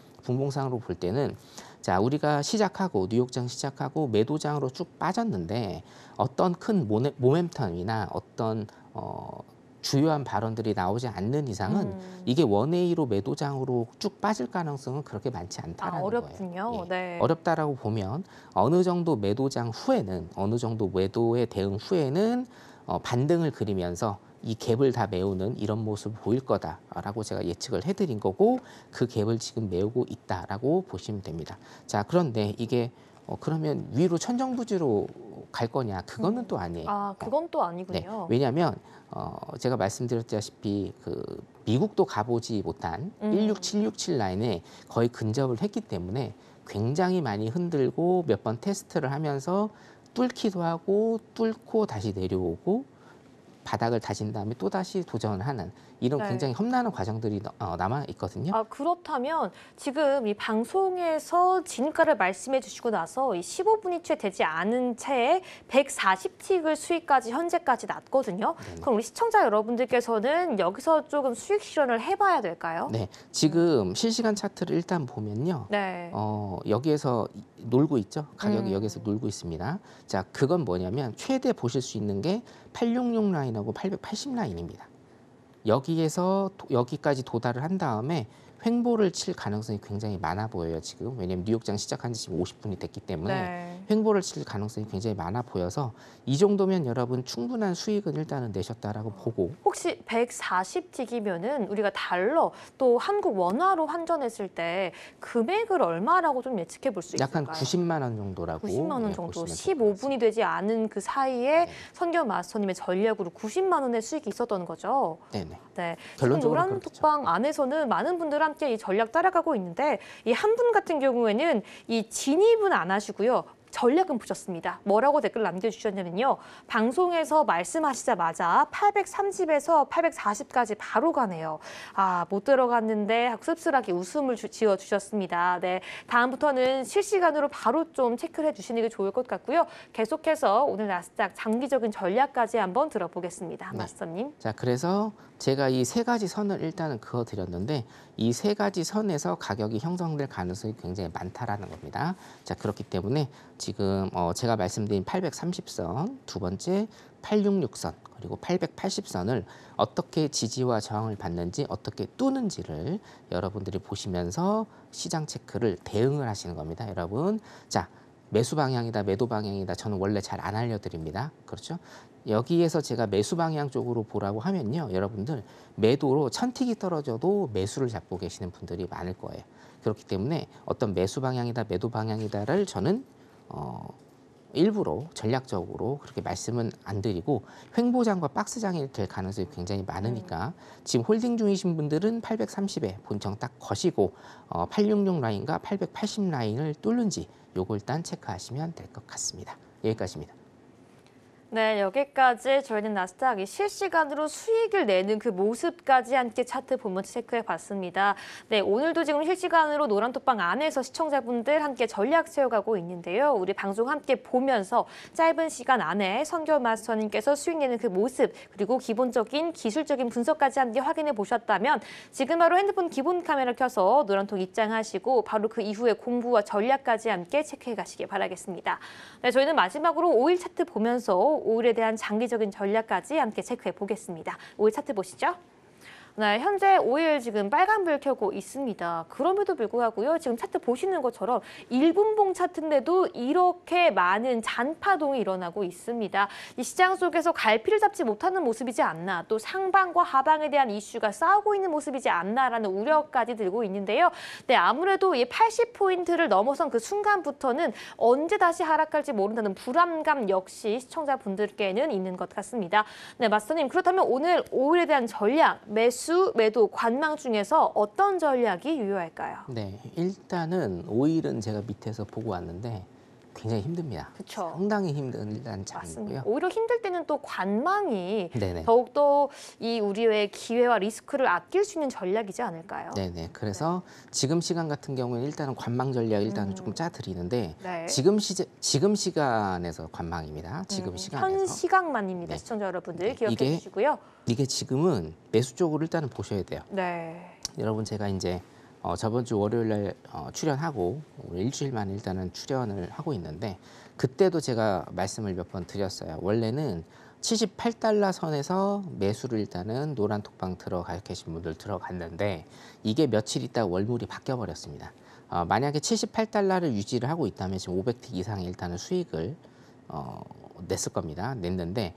자, 우리가 시작하고 뉴욕장 시작하고 매도장으로 쭉 빠졌는데 어떤 큰 모멘텀이나 어떤 주요한 발언들이 나오지 않는 이상은 이게 원웨이로 매도장으로 쭉 빠질 가능성은 그렇게 많지 않다라는 어렵군요. 거예요. 예. 네. 어렵다라고 보면 어느 정도 매도장 후에는 어느 정도 매도의 대응 후에는 반등을 그리면서 이 갭을 다 메우는 이런 모습을 보일 거다라고 제가 예측을 해드린 거고 그 갭을 지금 메우고 있다라고 보시면 됩니다. 자 그런데 이게 그러면 위로 천정부지로 갈 거냐? 그거는 또 아니에요. 아, 그건 또 네, 아니군요. 왜냐하면 제가 말씀드렸다시피 그 미국도 가보지 못한 16767 라인에 거의 근접을 했기 때문에 굉장히 많이 흔들고 몇 번 테스트를 하면서 뚫기도 하고 뚫고 다시 내려오고 바닥을 다진 다음에 또 다시 도전을 하는 이런 네. 굉장히 험난한 과정들이 남아 있거든요. 아, 그렇다면 지금 이 방송에서 진가를 말씀해 주시고 나서 이 15분이 채 되지 않은 채에 140틱을 수익까지 현재까지 났거든요. 그럼 우리 시청자 여러분들께서는 여기서 조금 수익 실현을 해봐야 될까요? 네, 지금 실시간 차트를 일단 보면요. 네. 여기에서 놀고 있죠. 가격이 여기서 놀고 있습니다. 자, 그건 뭐냐면 최대 보실 수 있는 게 866 라인하고 880 라인입니다. 여기에서 여기까지 도달을 한 다음에 횡보를 칠 가능성이 굉장히 많아 보여요, 지금. 왜냐하면 뉴욕장 시작한 지 지금 50분이 됐기 때문에 네. 횡보를 칠 가능성이 굉장히 많아 보여서 이 정도면 여러분 충분한 수익은 일단은 내셨다라고 보고 혹시 140틱이면은 우리가 달러 또 한국 원화로 환전했을 때 금액을 얼마라고 좀 예측해 볼 수 있을까요? 약간 90만 원 정도라고 90만 원 예, 정도, 보시면 될것 15분이 되지 않은 그 사이에 네. 선겸 마스터님의 전략으로 90만 원의 수익이 있었던 거죠. 네네. 네, 지금 결론적으로 노란 그렇겠죠. 톡방 안에서는 많은 분들 함께 이 전략 따라가고 있는데 이 한 분 같은 경우에는 이 진입은 안 하시고요. 전략은 보셨습니다. 뭐라고 댓글 남겨주셨냐면요. 방송에서 말씀하시자마자 830에서 840까지 바로 가네요. 아, 못 들어갔는데 하고 씁쓸하게 웃음을 지어주셨습니다. 네, 다음부터는 실시간으로 바로 좀 체크를 해주시는 게 좋을 것 같고요. 계속해서 오늘 나스닥 장기적인 전략까지 한번 들어보겠습니다. 네. 마스터님. 자, 그래서 제가 이 세 가지 선을 일단은 그어드렸는데 이 세 가지 선에서 가격이 형성될 가능성이 굉장히 많다라는 겁니다. 자, 그렇기 때문에 지금 제가 말씀드린 830선, 두 번째 866선, 그리고 880선을 어떻게 지지와 저항을 받는지 어떻게 뚫는지를 여러분들이 보시면서 시장 체크를 대응을 하시는 겁니다. 여러분, 자, 매수 방향이다, 매도 방향이다. 저는 원래 잘 안 알려드립니다. 그렇죠? 여기에서 제가 매수 방향 쪽으로 보라고 하면요. 여러분들 매도로 천틱이 떨어져도 매수를 잡고 계시는 분들이 많을 거예요. 그렇기 때문에 어떤 매수 방향이다, 매도 방향이다를 저는 일부러 전략적으로 그렇게 말씀은 안 드리고 횡보장과 박스장이 될 가능성이 굉장히 많으니까 지금 홀딩 중이신 분들은 830에 본청 딱 거시고 866 라인과 880 라인을 뚫는지 요거 일단 체크하시면 될 것 같습니다. 여기까지입니다. 네, 여기까지 저희는 나스닥이 실시간으로 수익을 내는 그 모습까지 함께 차트 보면서 체크해 봤습니다. 네, 오늘도 지금 실시간으로 노란톡방 안에서 시청자분들 함께 전략 세워가고 있는데요. 우리 방송 함께 보면서 짧은 시간 안에 선결 마스터님께서 수익 내는 그 모습 그리고 기본적인 기술적인 분석까지 함께 확인해 보셨다면 지금 바로 핸드폰 기본 카메라 켜서 노란톡 입장하시고 바로 그 이후에 공부와 전략까지 함께 체크해 가시기 바라겠습니다. 네, 저희는 마지막으로 5일 차트 보면서 5일에 대한 장기적인 전략까지 함께 체크해 보겠습니다. 5일 차트 보시죠. 네, 현재 5일 지금 빨간불 켜고 있습니다. 그럼에도 불구하고요. 지금 차트 보시는 것처럼 1분봉 차트인데도 이렇게 많은 잔파동이 일어나고 있습니다. 이 시장 속에서 갈피를 잡지 못하는 모습이지 않나, 또 상방과 하방에 대한 이슈가 싸우고 있는 모습이지 않나라는 우려까지 들고 있는데요. 네, 아무래도 이 80포인트를 넘어선 그 순간부터는 언제 다시 하락할지 모른다는 불안감 역시 시청자분들께는 있는 것 같습니다. 네, 마스터님, 그렇다면 오늘 5일에 대한 전략, 매수 매도, 관망 중에서 어떤 전략이 유효할까요? 네, 일단은 5일은 제가 밑에서 보고 왔는데 굉장히 힘듭니다. 그쵸. 상당히 힘든 일단 장이고요. 맞습니다. 오히려 힘들 때는 또 관망이 네네. 더욱더 이 우리의 기회와 리스크를 아낄 수 있는 전략이지 않을까요? 네네. 그래서 지금 시간 같은 경우에는 일단은 관망 전략 일단은 조금 짜드리는데 네. 지금 시간에서 관망입니다. 지금 시간에서. 현 시각만입니다. 네. 시청자 여러분들 네. 기억해 주시고요. 이게 지금은 매수 쪽으로 일단은 보셔야 돼요. 네. 여러분, 제가 이제 저번 주 월요일 날 출연하고 일주일 만에 일단은 출연을 하고 있는데 그때도 제가 말씀을 몇 번 드렸어요. 원래는 78달러 선에서 매수를 일단은 노란 톡방 들어가 계신 분들 들어갔는데 이게 며칠 있다가 월물이 바뀌어 버렸습니다. 만약에 78달러를 유지를 하고 있다면 지금 500틱 이상의 일단은 수익을 냈을 겁니다. 냈는데요.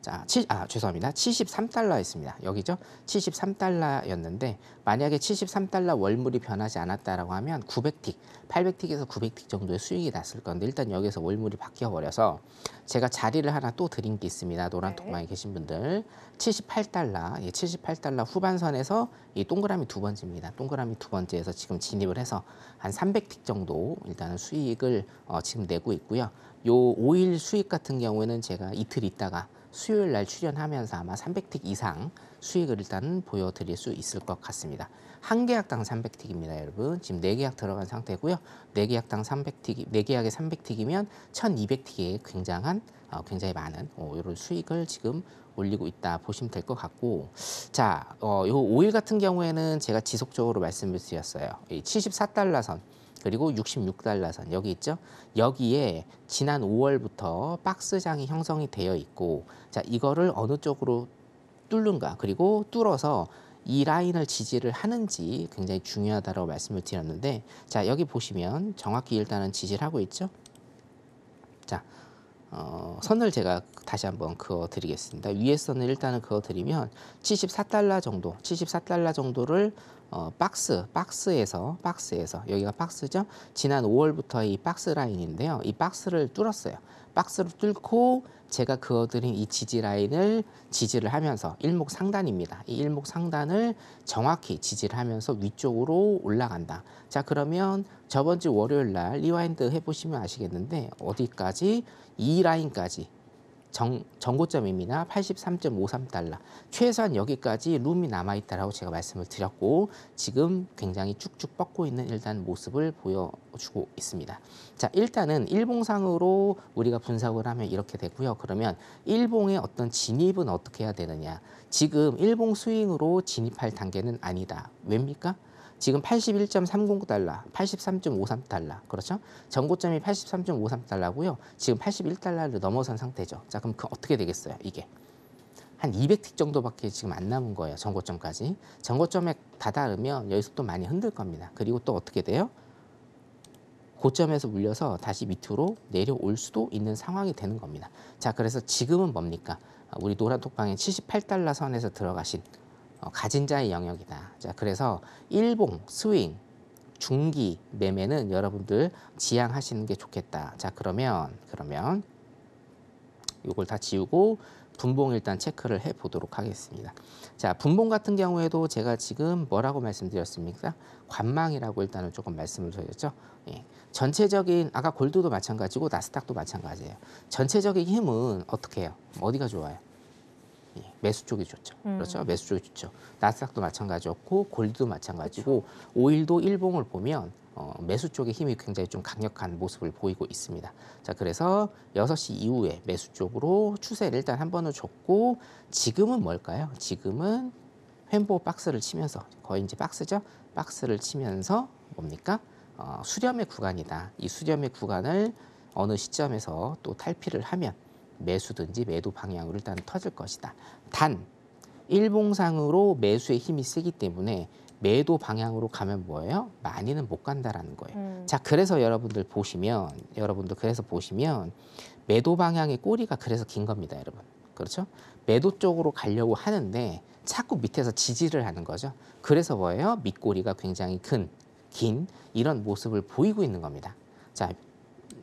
자, 죄송합니다. 73달러였습니다. 여기죠? 73달러였는데 만약에 73달러 월물이 변하지 않았다라고 하면 900틱, 800틱에서 900틱 정도의 수익이 났을 건데 일단 여기서 월물이 바뀌어 버려서 제가 자리를 하나 또 드린 게 있습니다. 노란 톡방에 계신 분들 78달러, 78달러 후반선에서 이 동그라미 두 번째입니다. 동그라미 두 번째에서 지금 진입을 해서 한 300틱 정도 일단은 수익을 지금 내고 있고요. 요 5일 수익 같은 경우에는 제가 이틀 있다가 수요일 날 출연하면서 아마 300틱 이상 수익을 일단 보여드릴 수 있을 것 같습니다. 한 계약당 300틱입니다, 여러분. 지금 4계약 들어간 상태고요. 4계약당 300틱, 4계약에 300틱이면 1200틱에 굉장히 많은 이런 수익을 지금 올리고 있다 보시면 될 것 같고, 자, 요 5일 같은 경우에는 제가 지속적으로 말씀을 드렸어요. 이 74달러 선. 그리고 66달러 선 여기 있죠. 여기에 지난 5월부터 박스장이 형성이 되어 있고 자 이거를 어느 쪽으로 뚫는가 그리고 뚫어서 이 라인을 지지를 하는지 굉장히 중요하다고 말씀을 드렸는데 자 여기 보시면 정확히 일단은 지지를 하고 있죠. 자 선을 제가 다시 한번 그어드리겠습니다. 위에 선을 일단은 그어드리면 74달러 정도를 박스에서 여기가 박스죠. 지난 5월부터 이 박스 라인인데요. 이 박스를 뚫었어요. 박스를 뚫고 제가 그어드린 이 지지 라인을 지지를 하면서 일목상단입니다. 이 일목상단을 정확히 지지를 하면서 위쪽으로 올라간다. 자, 그러면 저번 주 월요일 날 리와인드 해보시면 아시겠는데 어디까지? 이 라인까지 정고점입니다. 83.53달러. 최소한 여기까지 룸이 남아있다라고 제가 말씀을 드렸고 지금 굉장히 쭉쭉 뻗고 있는 일단 모습을 보여주고 있습니다. 자, 일단은 일봉상으로 우리가 분석을 하면 이렇게 되고요. 그러면 일봉의 어떤 진입은 어떻게 해야 되느냐. 지금 일봉 스윙으로 진입할 단계는 아니다. 왜입니까? 지금 81.30달러, 83.53달러, 그렇죠? 전고점이 83.53달러고요. 지금 81달러를 넘어선 상태죠. 자, 그럼 어떻게 되겠어요, 이게? 한 200틱 정도밖에 지금 안 남은 거예요, 전고점까지. 전고점에 다다르면 여기서 또 많이 흔들 겁니다. 그리고 또 어떻게 돼요? 고점에서 물려서 다시 밑으로 내려올 수도 있는 상황이 되는 겁니다. 자, 그래서 지금은 뭡니까? 우리 노란톡방에 78달러 선에서 들어가신 가진 자의 영역이다. 자, 그래서 일봉, 스윙, 중기 매매는 여러분들 지양하시는 게 좋겠다. 자, 그러면 이걸 다 지우고 분봉 일단 체크를 해 보도록 하겠습니다. 자, 분봉 같은 경우에도 제가 지금 뭐라고 말씀드렸습니까? 관망이라고 일단은 조금 말씀을 드렸죠. 예. 전체적인 아까 골드도 마찬가지고 나스닥도 마찬가지예요. 전체적인 힘은 어떻게 해요? 어디가 좋아요? 매수 쪽이 좋죠. 그렇죠? 매수 쪽이 좋죠. 나스닥도 마찬가지였고 골드도 마찬가지고 그렇죠. 오일도 일봉을 보면 매수 쪽의 힘이 굉장히 좀 강력한 모습을 보이고 있습니다. 자, 그래서 6시 이후에 매수 쪽으로 추세를 일단 한 번은 줬고 지금은 뭘까요? 지금은 횡보 박스를 치면서 거의 이제 박스죠. 박스를 치면서 뭡니까? 수렴의 구간이다. 이 수렴의 구간을 어느 시점에서 또 탈피를 하면 매수든지 매도 방향으로 일단 터질 것이다. 단 일봉상으로 매수의 힘이 세기 때문에 매도 방향으로 가면 뭐예요? 많이는 못 간다라는 거예요. 자, 그래서 여러분들 보시면 매도 방향의 꼬리가 그래서 긴 겁니다, 여러분. 그렇죠? 매도 쪽으로 가려고 하는데 자꾸 밑에서 지지를 하는 거죠. 그래서 뭐예요? 밑꼬리가 굉장히 긴 이런 모습을 보이고 있는 겁니다. 자,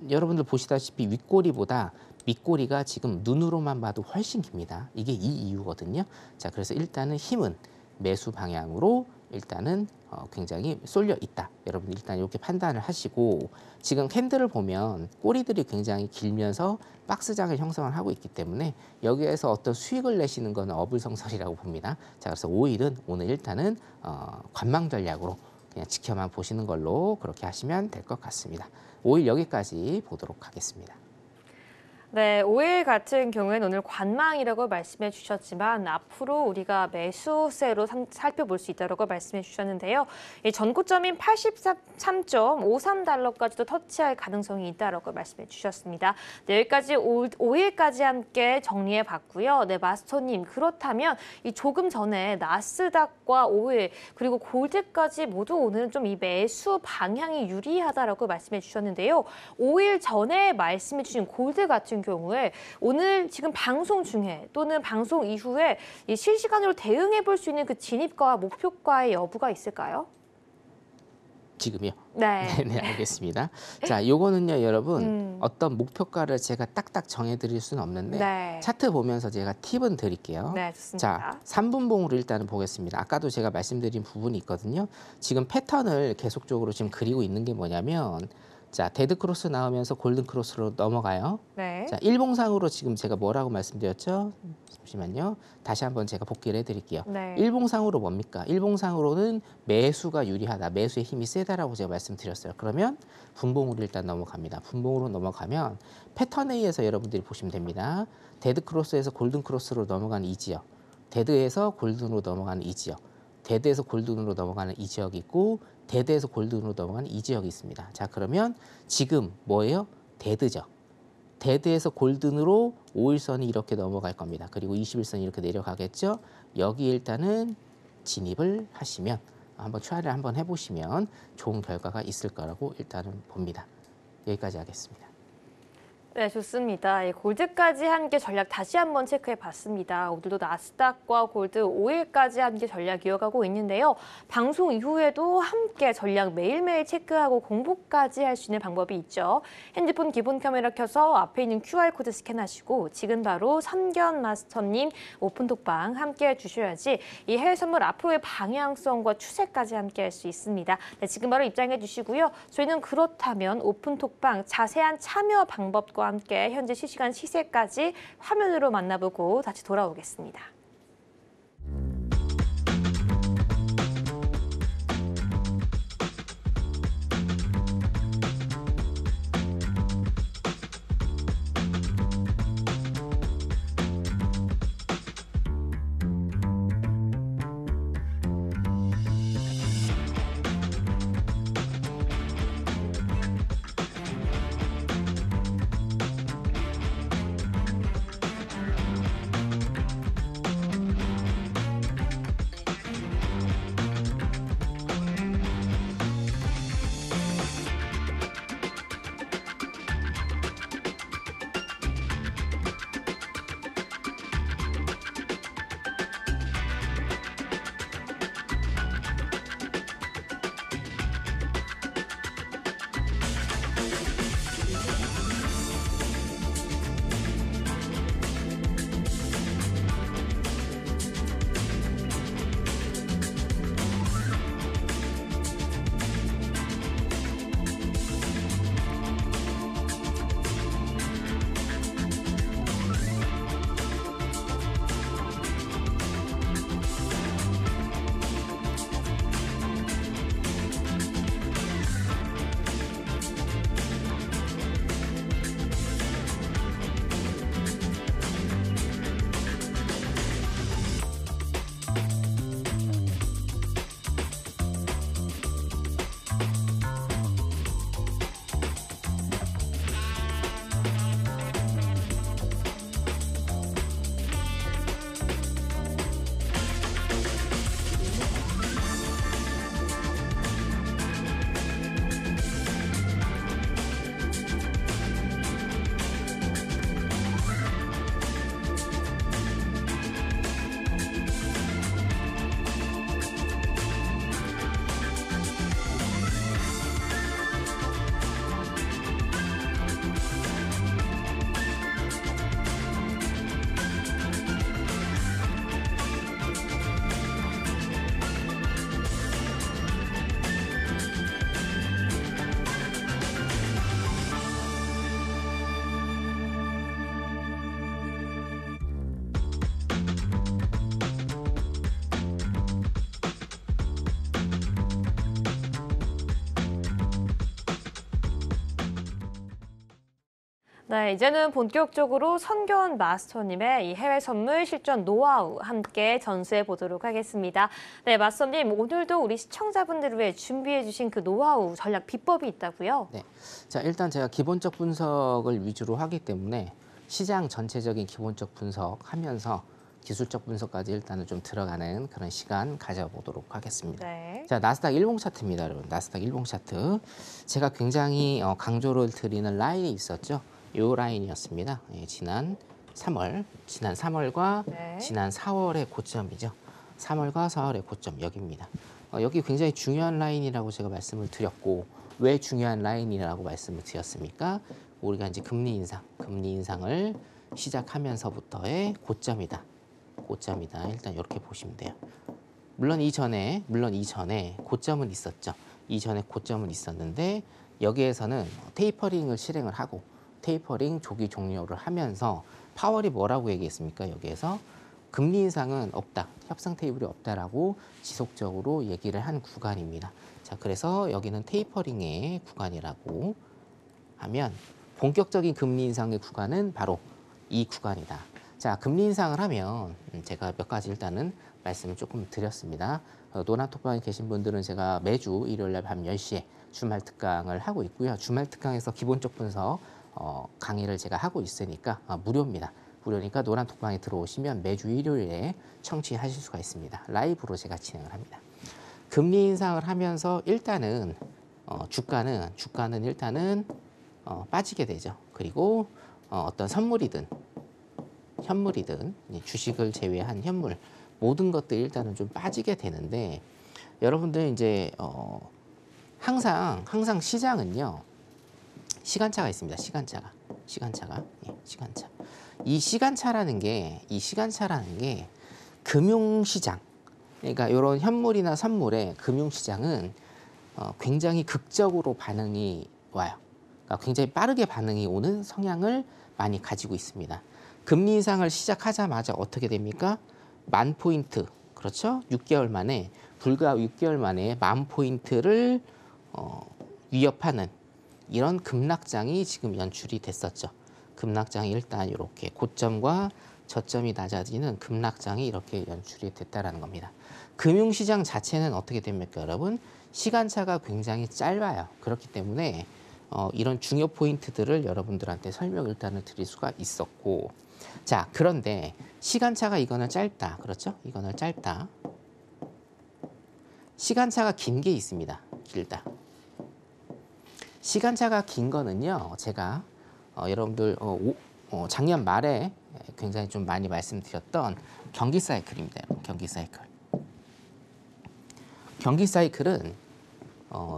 여러분들 보시다시피 윗꼬리보다 밑꼬리가 지금 눈으로만 봐도 훨씬 깁니다. 이게 이 이유거든요. 자, 그래서 일단은 힘은 매수 방향으로 일단은 굉장히 쏠려 있다. 여러분 일단 이렇게 판단을 하시고 지금 캔들을 보면 꼬리들이 굉장히 길면서 박스장을 형성을 하고 있기 때문에 여기에서 어떤 수익을 내시는 건 어불성설이라고 봅니다. 자, 그래서 오일은 오늘 일단은 관망 전략으로 그냥 지켜만 보시는 걸로 그렇게 하시면 될 것 같습니다. 오일 여기까지 보도록 하겠습니다. 네, 오일 같은 경우에는 오늘 관망이라고 말씀해 주셨지만 앞으로 우리가 매수세로 살펴볼 수 있다고 말씀해 주셨는데요. 이 전고점인 83.53달러까지도 터치할 가능성이 있다고 말씀해 주셨습니다. 네, 여기까지 오일까지 함께 정리해 봤고요. 네, 마스터님, 그렇다면 이 조금 전에 나스닥과 오일 그리고 골드까지 모두 오늘은 좀 이 매수 방향이 유리하다라고 말씀해 주셨는데요. 오일 전에 말씀해 주신 골드 같은 경우에 오늘 지금 방송 중에 또는 방송 이후에 이 실시간으로 대응해 볼 수 있는 그 진입과 목표가의 여부가 있을까요? 지금요? 네. 네, 알겠습니다. 자, 요거는요, 여러분 어떤 목표가를 제가 딱딱 정해드릴 수는 없는데 네. 차트 보면서 제가 팁은 드릴게요. 네, 좋습니다. 자, 3분봉으로 일단은 보겠습니다. 아까도 제가 말씀드린 부분이 있거든요. 지금 패턴을 계속적으로 지금 그리고 있는 게 뭐냐면 자, 데드 크로스 나오면서 골든 크로스로 넘어가요. 네. 자, 일봉상으로 지금 제가 뭐라고 말씀드렸죠? 잠시만요. 다시 한번 제가 복기를 해드릴게요. 네. 일봉상으로 뭡니까? 일봉상으로는 매수가 유리하다. 매수의 힘이 세다라고 제가 말씀드렸어요. 그러면 분봉으로 일단 넘어갑니다. 분봉으로 넘어가면 패턴 A에서 여러분들이 보시면 됩니다. 데드 크로스에서 골든 크로스로 넘어가는 이 지역, 데드에서 골든으로 넘어가는 이 지역, 데드에서 골든으로 넘어가는 이 지역이 있고 데드에서 골든으로 넘어가는 이 지역이 있습니다. 자, 그러면 지금 뭐예요? 데드죠. 데드에서 골든으로 5일선이 이렇게 넘어갈 겁니다. 그리고 21선이 이렇게 내려가겠죠. 여기 일단은 진입을 하시면 한번 트라이를 한번 해보시면 좋은 결과가 있을 거라고 일단은 봅니다. 여기까지 하겠습니다. 네, 좋습니다. 골드까지 함께 전략 다시 한번 체크해 봤습니다. 오늘도 나스닥과 골드 5일까지 함께 전략 이어가고 있는데요. 방송 이후에도 함께 전략 매일매일 체크하고 공부까지 할 수 있는 방법이 있죠. 핸드폰 기본 카메라 켜서 앞에 있는 QR코드 스캔하시고 지금 바로 선견 마스터님 오픈톡방 함께 해주셔야지 이 해외 선물 앞으로의 방향성과 추세까지 함께 할 수 있습니다. 네, 지금 바로 입장해 주시고요. 저희는 그렇다면 오픈톡방 자세한 참여 방법과 함께 현재 실시간 시세까지 화면으로 만나보고 다시 돌아오겠습니다. 네, 이제는 본격적으로 선견 마스터님의 이 해외 선물 실전 노하우 함께 전수해 보도록 하겠습니다. 네, 마스터님 오늘도 우리 시청자분들을 위해 준비해 주신 그 노하우 전략 비법이 있다고요? 네. 자, 일단 제가 기본적 분석을 위주로 하기 때문에 시장 전체적인 기본적 분석하면서 기술적 분석까지 일단은 좀 들어가는 그런 시간 가져보도록 하겠습니다. 네. 자, 나스닥 일봉 차트입니다, 여러분. 나스닥 일봉 차트. 제가 굉장히 강조를 드리는 라인이 있었죠. 이 라인이었습니다. 예, 지난 3월과 네. 지난 4월의 고점이죠. 3월과 4월의 고점 여기입니다. 여기 굉장히 중요한 라인이라고 제가 말씀을 드렸고 왜 중요한 라인이라고 말씀을 드렸습니까? 우리가 이제 금리 인상을 시작하면서부터의 고점이다. 일단 이렇게 보시면 돼요. 물론 이전에 고점은 있었죠. 이전에 고점은 있었는데 여기에서는 테이퍼링을 실행을 하고 테이퍼링 조기 종료를 하면서 파월이 뭐라고 얘기했습니까? 여기에서 금리 인상은 없다. 협상 테이블이 없다라고 지속적으로 얘기를 한 구간입니다. 자, 그래서 여기는 테이퍼링의 구간이라고 하면 본격적인 금리 인상의 구간은 바로 이 구간이다. 자, 금리 인상을 하면 제가 몇 가지 일단은 말씀을 조금 드렸습니다. 노란톡방에 계신 분들은 제가 매주 일요일날 밤 10시에 주말 특강을 하고 있고요. 주말 특강에서 기본적 분석 강의를 제가 하고 있으니까 무료입니다. 무료니까 노란톡방에 들어오시면 매주 일요일에 청취하실 수가 있습니다. 라이브로 제가 진행을 합니다. 금리 인상을 하면서 일단은 주가는 일단은 빠지게 되죠. 그리고 어떤 선물이든 현물이든 주식을 제외한 현물 모든 것들이 일단은 좀 빠지게 되는데 여러분들 이제 항상 시장은요 시간차가 있습니다. 시간차가 시간차. 이 시간차라는 게 금융시장 그러니까 이런 현물이나 선물의 금융시장은 굉장히 극적으로 반응이 와요. 그러니까 굉장히 빠르게 반응이 오는 성향을 많이 가지고 있습니다. 금리 인상을 시작하자마자 어떻게 됩니까? 10,000포인트, 그렇죠? 6개월 만에, 불과 6개월 만에 10,000포인트를 위협하는 이런 급락장이 지금 연출이 됐었죠. 급락장이 일단 이렇게 고점과 저점이 낮아지는 급락장이 이렇게 연출이 됐다라는 겁니다. 금융시장 자체는 어떻게 됩니까, 여러분? 시간차가 굉장히 짧아요. 그렇기 때문에 이런 중요 포인트들을 여러분들한테 설명 일단은 드릴 수가 있었고, 자 그런데 시간차가 이거는 짧다, 그렇죠? 이거는 짧다. 시간차가 긴 게 있습니다. 길다. 시간차가 긴 거는요, 제가 여러분들 작년 말에 굉장히 좀 많이 말씀드렸던 경기 사이클입니다. 경기 사이클. 경기 사이클은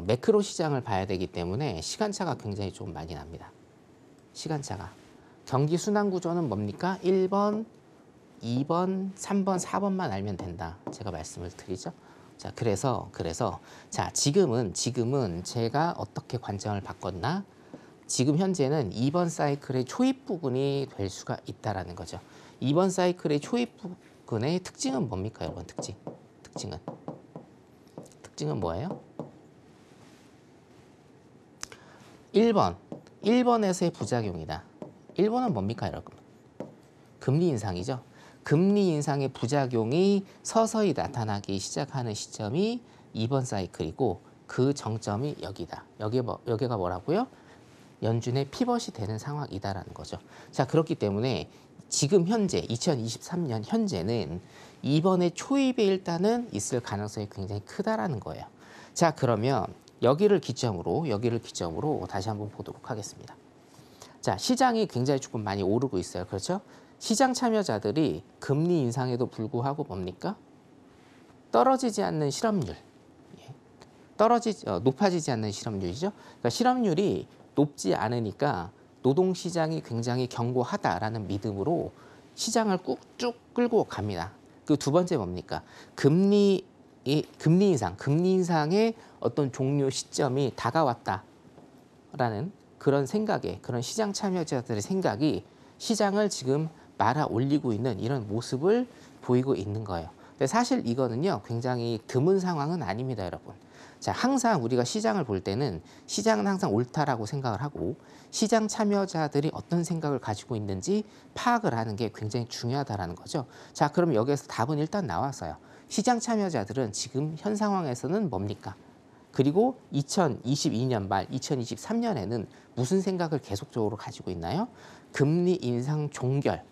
매크로 시장을 봐야 되기 때문에 시간차가 굉장히 좀 많이 납니다. 시간차가. 경기 순환 구조는 뭡니까? 1번, 2번, 3번, 4번만 알면 된다. 제가 말씀을 드리죠. 자, 그래서 자, 지금은 제가 어떻게 관점을 바꿨나? 지금 현재는 2번 사이클의 초입 부분이 될 수가 있다라는 거죠. 2번 사이클의 초입 부분의 특징은 뭡니까, 여러분? 특징은 뭐예요? 1번에서의 부작용이다. 1번은 뭡니까, 여러분? 금리 인상이죠. 금리 인상의 부작용이 서서히 나타나기 시작하는 시점이 2번 사이클이고 그 정점이 여기다. 여기가 뭐라고요? 연준의 피벗이 되는 상황이다라는 거죠. 자, 그렇기 때문에 지금 현재 2023년 현재는 2번의 초입에 일단은 있을 가능성이 굉장히 크다라는 거예요. 자, 그러면 여기를 기점으로 다시 한번 보도록 하겠습니다. 자, 시장이 굉장히 조금 많이 오르고 있어요. 그렇죠? 시장 참여자들이 금리 인상에도 불구하고 뭡니까? 떨어지지 않는 실업률. 높아지지 않는 실업률이죠. 그러니까 실업률이 높지 않으니까 노동시장이 굉장히 견고하다라는 믿음으로 시장을 쭉 끌고 갑니다. 그 두 번째 뭡니까? 금리 인상의 어떤 종료 시점이 다가왔다라는 그런 생각에, 그런 시장 참여자들의 생각이 시장을 지금 말아 올리고 있는 이런 모습을 보이고 있는 거예요. 근데 사실 이거는요, 굉장히 드문 상황은 아닙니다, 여러분. 자, 항상 우리가 시장을 볼 때는 시장은 항상 옳다라고 생각을 하고 시장 참여자들이 어떤 생각을 가지고 있는지 파악을 하는 게 굉장히 중요하다라는 거죠. 자, 그럼 여기에서 답은 일단 나왔어요. 시장 참여자들은 지금 현 상황에서는 뭡니까? 그리고 2022년 말 2023년에는 무슨 생각을 계속적으로 가지고 있나요? 금리 인상 종결,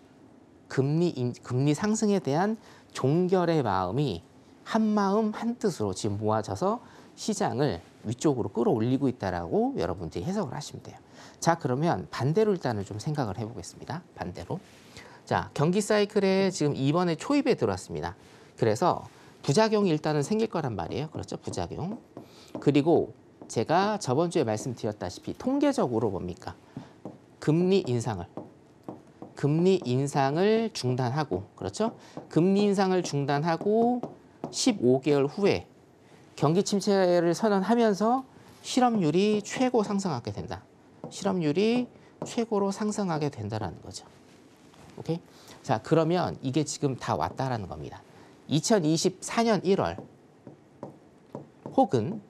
금리 상승에 대한 종결의 마음이 한마음 한뜻으로 지금 모아져서 시장을 위쪽으로 끌어올리고 있다라고 여러분들이 해석을 하시면 돼요. 자, 그러면 반대로 일단은 좀 생각을 해보겠습니다. 반대로. 자, 경기 사이클에 지금 2번에 초입에 들어왔습니다. 그래서 부작용이 일단은 생길 거란 말이에요. 그렇죠? 부작용. 그리고 제가 저번 주에 말씀드렸다시피 통계적으로 뭡니까? 금리 인상을 중단하고, 그렇죠? 금리 인상을 중단하고 15개월 후에 경기 침체를 선언하면서 실업률이 최고 상승하게 된다. 실업률이 최고로 상승하게 된다라는 거죠. 오케이? 자, 그러면 이게 지금 다 왔다라는 겁니다. 2024년 1월 혹은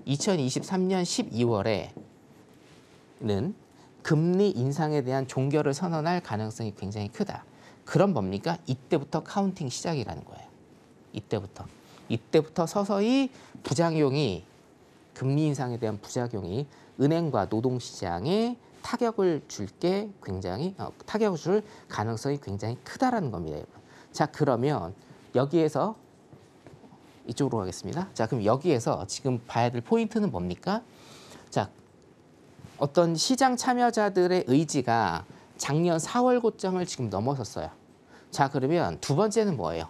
2023년 12월에는 금리 인상에 대한 종결을 선언할 가능성이 굉장히 크다. 그럼 뭡니까? 이때부터 카운팅 시작이라는 거예요. 이때부터 서서히 금리 인상에 대한 부작용이 은행과 노동시장에 타격을 줄 가능성이 굉장히 크다라는 겁니다, 여러분. 자, 그러면 여기에서 이쪽으로 가겠습니다. 자, 그럼 여기에서 지금 봐야 될 포인트는 뭡니까? 자, 어떤 시장 참여자들의 의지가 작년 4월 고점을 지금 넘어섰어요. 자, 그러면 두 번째는 뭐예요?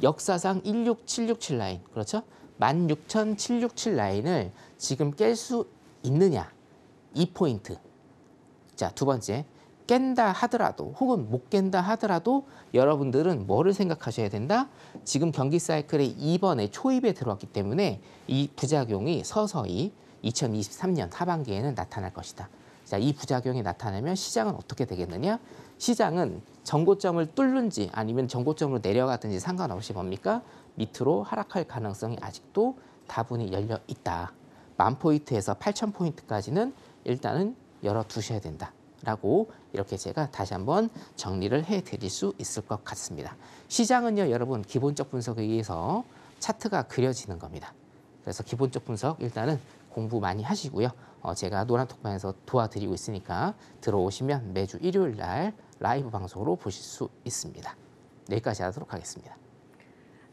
역사상 16767 라인, 그렇죠? 16767 라인을 지금 깰 수 있느냐? 이 포인트. 자, 두 번째, 깬다 하더라도 혹은 못 깬다 하더라도 여러분들은 뭐를 생각하셔야 된다? 지금 경기 사이클의 2번에 초입에 들어왔기 때문에 이 부작용이 서서히 2023년 하반기에는 나타날 것이다. 자, 이 부작용이 나타나면 시장은 어떻게 되겠느냐? 시장은 전고점을 뚫는지 아니면 전고점으로 내려가든지 상관없이 뭡니까? 밑으로 하락할 가능성이 아직도 다분히 열려 있다. 10,000포인트에서 8,000포인트까지는 일단은 열어두셔야 된다라고 이렇게 제가 다시 한번 정리를 해드릴 수 있을 것 같습니다. 시장은요, 여러분 기본적 분석에 의해서 차트가 그려지는 겁니다. 그래서 기본적 분석 일단은 공부 많이 하시고요. 제가 노란톡방에서 도와드리고 있으니까 들어오시면 매주 일요일 날 라이브 방송으로 보실 수 있습니다. 여기까지 하도록 하겠습니다.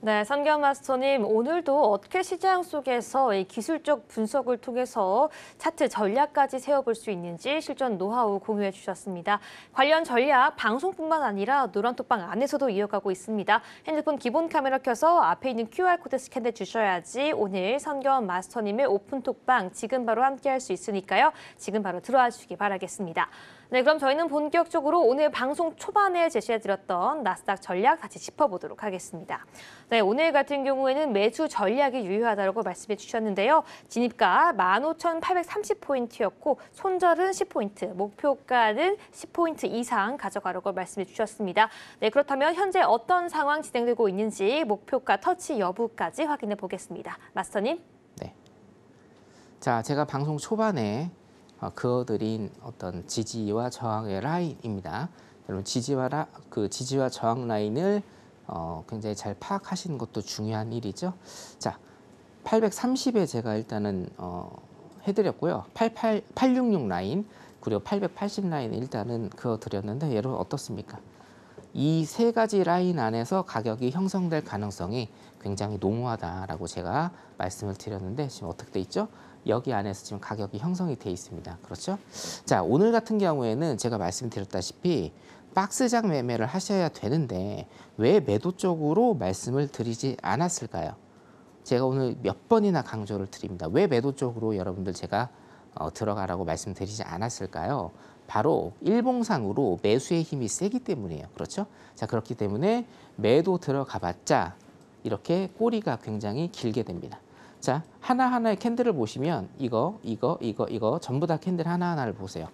네, 선경 마스터님, 오늘도 어떻게 시장 속에서 이 기술적 분석을 통해서 차트 전략까지 세워볼 수 있는지 실전 노하우 공유해 주셨습니다. 관련 전략 방송뿐만 아니라 노란톡방 안에서도 이어가고 있습니다. 핸드폰 기본 카메라 켜서 앞에 있는 QR코드 스캔해 주셔야지 오늘 선경 마스터님의 오픈톡방 지금 바로 함께할 수 있으니까요. 지금 바로 들어와 주시기 바라겠습니다. 네, 그럼 저희는 본격적으로 오늘 방송 초반에 제시해드렸던 나스닥 전략 같이 짚어보도록 하겠습니다. 네, 오늘 같은 경우에는 매수 전략이 유효하다고 말씀해 주셨는데요. 진입가 15,830포인트였고 손절은 10포인트, 목표가는 10포인트 이상 가져가라고 말씀해 주셨습니다. 네, 그렇다면 현재 어떤 상황 진행되고 있는지 목표가 터치 여부까지 확인해 보겠습니다. 마스터님. 네. 자, 제가 방송 초반에 그어드린 어떤 지지와 저항의 라인입니다. 여러분 지지와 저항 라인을 굉장히 잘 파악하시는 것도 중요한 일이죠. 자, 830에 제가 일단은 해드렸고요. 866 라인 그리고 880 라인 일단은 그어드렸는데 여러분 어떻습니까? 이 세 가지 라인 안에서 가격이 형성될 가능성이 굉장히 농후하다라고 제가 말씀을 드렸는데 지금 어떻게 돼 있죠? 여기 안에서 지금 가격이 형성이 돼 있습니다. 그렇죠? 자, 오늘 같은 경우에는 제가 말씀드렸다시피 박스장 매매를 하셔야 되는데 왜 매도 쪽으로 말씀을 드리지 않았을까요? 제가 오늘 몇 번이나 강조를 드립니다. 왜 매도 쪽으로 여러분들 제가 들어가라고 말씀드리지 않았을까요? 바로 일봉상으로 매수의 힘이 세기 때문이에요. 그렇죠? 자, 그렇기 때문에 매도 들어가봤자 이렇게 꼬리가 굉장히 길게 됩니다. 자, 하나하나의 캔들을 보시면 이거 전부 다 캔들 하나하나를 보세요.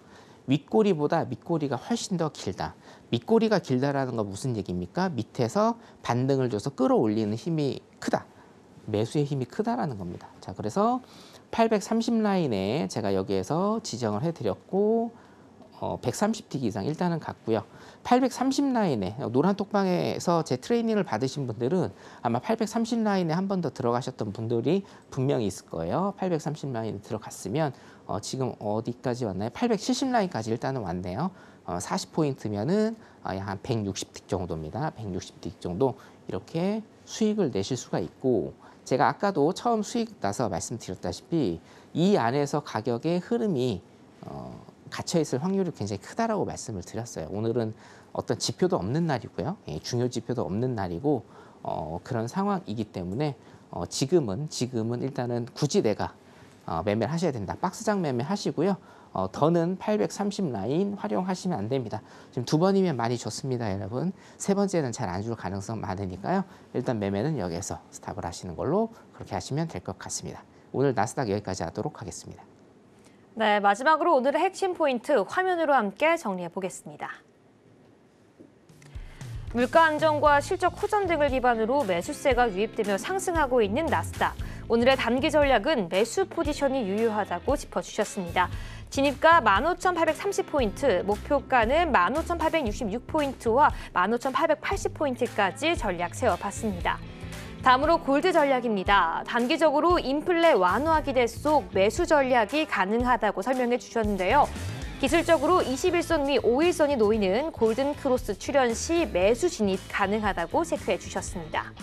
윗꼬리보다 밑꼬리가 훨씬 더 길다. 밑꼬리가 길다라는 건 무슨 얘기입니까? 밑에서 반등을 줘서 끌어올리는 힘이 크다. 매수의 힘이 크다라는 겁니다. 자, 그래서 830 라인에 제가 여기에서 지정을 해드렸고 130틱 이상 일단은 갔고요. 830 라인에 노란 톡방에서 제 트레이닝을 받으신 분들은 아마 830 라인에 한 번 더 들어가셨던 분들이 분명히 있을 거예요. 830 라인에 들어갔으면 지금 어디까지 왔나요? 870 라인까지 일단은 왔네요. 40포인트면은 한 160틱 정도입니다. 160틱 정도 이렇게 수익을 내실 수가 있고 제가 아까도 처음 수익 나서 말씀드렸다시피 이 안에서 가격의 흐름이 갇혀있을 확률이 굉장히 크다라고 말씀을 드렸어요. 오늘은 어떤 지표도 없는 날이고요. 중요 지표도 없는 날이고 그런 상황이기 때문에 지금은 일단은 굳이 내가 매매를 하셔야 된다. 박스장 매매 하시고요. 더는 830 라인 활용하시면 안 됩니다. 지금 두 번이면 많이 좋습니다, 여러분. 세 번째는 잘 안 줄 가능성 많으니까요. 일단 매매는 여기에서 스탑을 하시는 걸로 그렇게 하시면 될 것 같습니다. 오늘 나스닥 여기까지 하도록 하겠습니다. 네, 마지막으로 오늘의 핵심 포인트 화면으로 함께 정리해 보겠습니다. 물가 안정과 실적 호전 등을 기반으로 매수세가 유입되며 상승하고 있는 나스닥. 오늘의 단기 전략은 매수 포지션이 유효하다고 짚어주셨습니다. 진입가 15,830포인트, 목표가는 15,866포인트와 15,880포인트까지 전략 세워봤습니다. 다음으로 골드 전략입니다. 단기적으로 인플레 완화 기대 속 매수 전략이 가능하다고 설명해 주셨는데요. 기술적으로 21선 및 5일선이 놓이는 골든 크로스 출현 시 매수 진입 가능하다고 체크해 주셨습니다.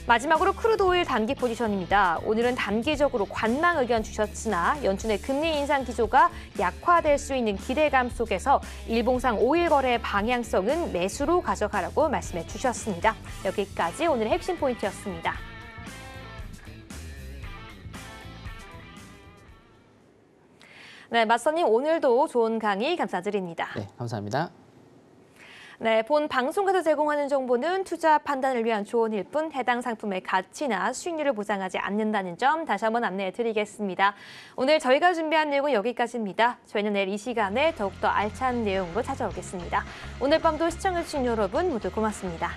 마지막으로 크루드 오일 단기 포지션입니다. 오늘은 단기적으로 관망 의견 주셨으나 연준의 금리 인상 기조가 약화될 수 있는 기대감 속에서 일봉상 오일 거래의 방향성은 매수로 가져가라고 말씀해 주셨습니다. 여기까지 오늘의 핵심 포인트였습니다. 네, 맞선님 오늘도 좋은 강의 감사드립니다. 네, 감사합니다. 네, 본 방송에서 제공하는 정보는 투자 판단을 위한 조언일 뿐 해당 상품의 가치나 수익률을 보장하지 않는다는 점 다시 한번 안내해 드리겠습니다. 오늘 저희가 준비한 내용은 여기까지입니다. 저희는 내일 이 시간에 더욱더 알찬 내용으로 찾아오겠습니다. 오늘 밤도 시청해주신 여러분 모두 고맙습니다.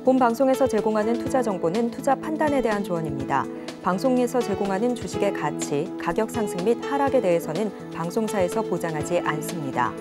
본 방송에서 제공하는 투자 정보는 투자 판단에 대한 조언입니다. 방송에서 제공하는 주식의 가치, 가격 상승 및 하락에 대해서는 방송사에서 보장하지 않습니다.